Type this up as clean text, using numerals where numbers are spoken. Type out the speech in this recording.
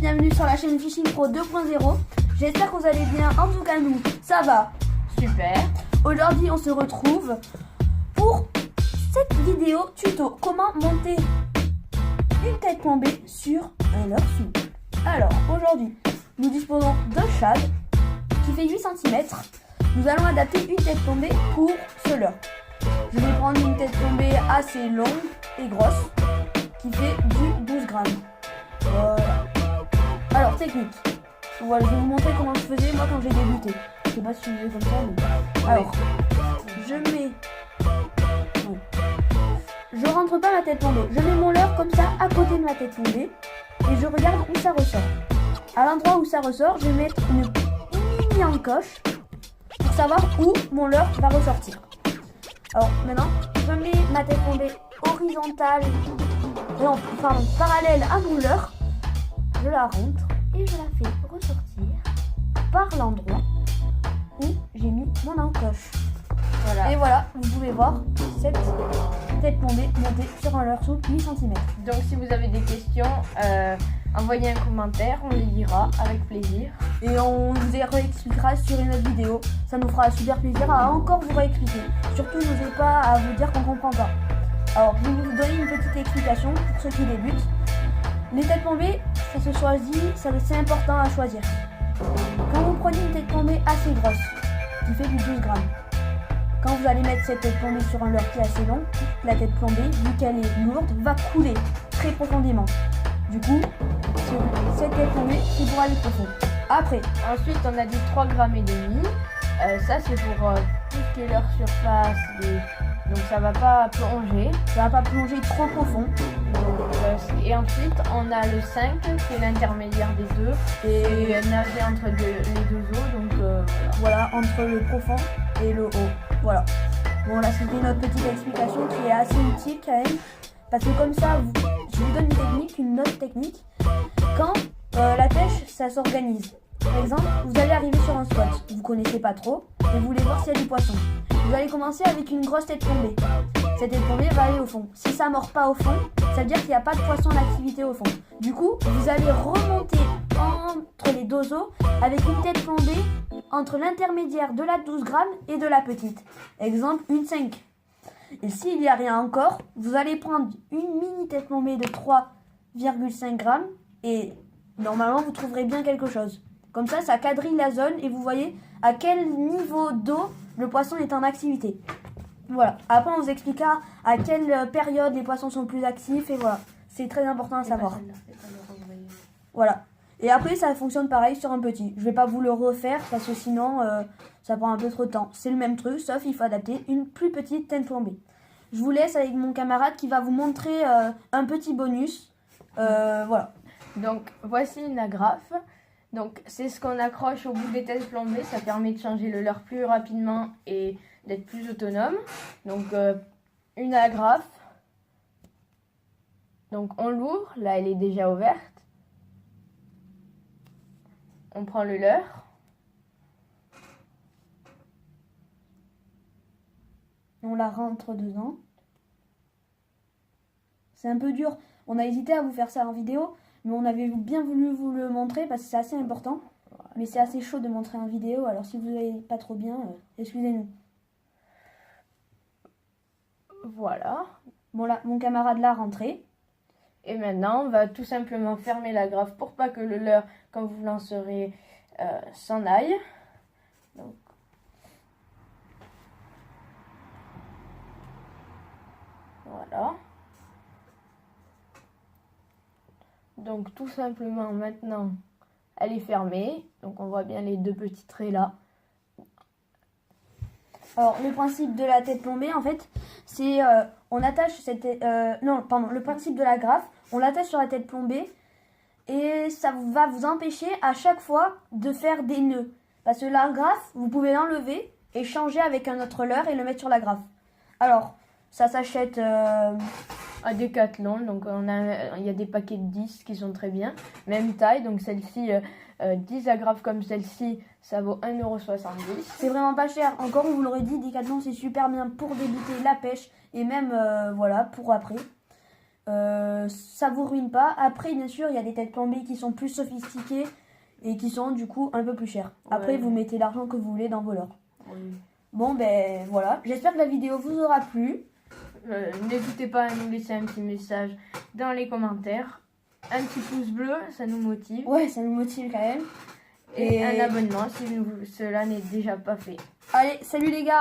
bienvenue sur la chaîne Fishing Pro 2.0. J'espère que vous allez bien, en tout cas nous, ça va. Super. Aujourd'hui on se retrouve pour cette vidéo tuto. Comment monter une tête plombée sur un leurre souple. Alors aujourd'hui, nous disposons d'un shad qui fait 8 cm. Nous allons adapter une tête plombée pour ce leurre. Je vais prendre une tête plombée assez longue et grosse qui fait du 12 grammes. Voilà. Alors technique. Voilà, je vais vous montrer comment je faisais moi quand j'ai débuté. Je sais pas si je faisais comme ça, mais... Alors, je mets... Non. Je rentre pas ma tête plombée. Je mets mon leurre comme ça à côté de ma tête plombée et je regarde où ça ressort. À l'endroit où ça ressort, je vais mettre une mini encoche pour savoir où mon leurre va ressortir. Alors maintenant, je mets ma tête plombée horizontale, non, pardon, parallèle à mon leurre. Je la rentre et je la fais ressortir par l'endroit où j'ai mis mon encoche. Voilà. Et voilà, vous pouvez voir cette tête plombée montée sur un leurre souple 8 cm. Donc si vous avez des questions, envoyez un commentaire, on les lira avec plaisir. Et on vous les réexpliquera sur une autre vidéo. Ça nous fera super plaisir à encore vous réexpliquer. Surtout, n'osez pas à vous dire qu'on ne comprend pas. Alors, je vais vous donner une petite explication pour ceux qui débutent. Les têtes plombées, ça se choisit, c'est important à choisir. Quand vous prenez une tête plombée assez grosse, qui fait du 12 grammes, quand vous allez mettre cette tête plombée sur un leurre qui est assez long, la tête plombée, vu qu'elle est lourde, va couler très profondément. Du coup, cette tête plombée, c'est pour aller profond. Après, Ensuite, on a dit 3 grammes et demi. Ça, c'est pour tout ce qui est leur surface. Donc ça va pas plonger. ça va pas plonger trop profond. Donc, et ensuite, on a le 5, qui est l'intermédiaire des deux. Et nager entre les deux eaux. Donc Voilà, entre le profond et le haut. Voilà. Bon, là, c'était notre petite explication qui est assez utile quand même. Parce que comme ça, je vous donne une technique, une autre technique. Quand la pêche, ça s'organise. Par exemple, vous allez arriver sur un spot, vous connaissez pas trop, et vous voulez voir s'il y a du poisson. Vous allez commencer avec une grosse tête plombée. Cette tête plombée va aller au fond. Si ça mord pas au fond, ça veut dire qu'il n'y a pas de poisson en activité au fond. Du coup, vous allez remonter entre les deux eaux avec une tête plombée entre l'intermédiaire de la 12 grammes et de la petite. Exemple, une 5. Et s'il n'y a rien encore, vous allez prendre une mini tête plombée de 3,5 grammes et normalement vous trouverez bien quelque chose. Comme ça quadrille la zone et vous voyez à quel niveau d'eau le poisson est en activité. Voilà. Après, on vous expliquera à quelle période les poissons sont plus actifs et voilà. C'est très important à savoir. Voilà. Et après, ça fonctionne pareil sur un petit. Je vais pas vous le refaire parce que sinon, ça prend un peu trop de temps. C'est le même truc, sauf il faut adapter une plus petite tête plombée. Je vous laisse avec mon camarade qui va vous montrer un petit bonus. Voilà. Donc voici une agrafe. Donc c'est ce qu'on accroche au bout des têtes plombées. Ça permet de changer le leurre plus rapidement et d'être plus autonome. Donc une agrafe. Donc on l'ouvre. Là elle est déjà ouverte. On prend le leurre. On la rentre dedans. C'est un peu dur. On a hésité à vous faire ça en vidéo, mais on avait bien voulu vous le montrer parce que c'est assez important. Mais c'est assez chaud de montrer en vidéo, alors si vous n'avez pas trop bien, excusez-nous. Voilà. Bon là, mon camarade l'a rentré. Et maintenant, on va tout simplement fermer la graffe pour pas que le leurre, quand vous lancerez, s'en aille. Donc, voilà. Donc tout simplement maintenant, elle est fermée. Donc on voit bien les deux petits traits là. Alors le principe de la tête plombée en fait, c'est on attache cette le principe de la graffe, on l'attache sur la tête plombée et ça va vous empêcher à chaque fois de faire des nœuds. Parce que la graffe, vous pouvez l'enlever et changer avec un autre leurre et le mettre sur la graffe. Alors, ça s'achète à Decathlon, donc il y a des paquets de 10 qui sont très bien, même taille, donc celle-ci, 10 agrafes comme celle-ci, ça vaut 1,70 €. C'est vraiment pas cher, encore on vous l'aurait dit, Decathlon c'est super bien pour débuter la pêche et même voilà, pour après. ça vous ruine pas. Après, bien sûr, il y a des têtes plombées qui sont plus sophistiquées et qui sont du coup un peu plus chères. Après, Ouais. vous mettez l'argent que vous voulez dans vos leurres. Oui. Bon, ben voilà. J'espère que la vidéo vous aura plu. N'hésitez pas à nous laisser un petit message dans les commentaires. Un petit pouce bleu, ça nous motive. Ouais, ça nous motive quand même. Et un abonnement si cela n'est déjà pas fait. Allez, salut les gars!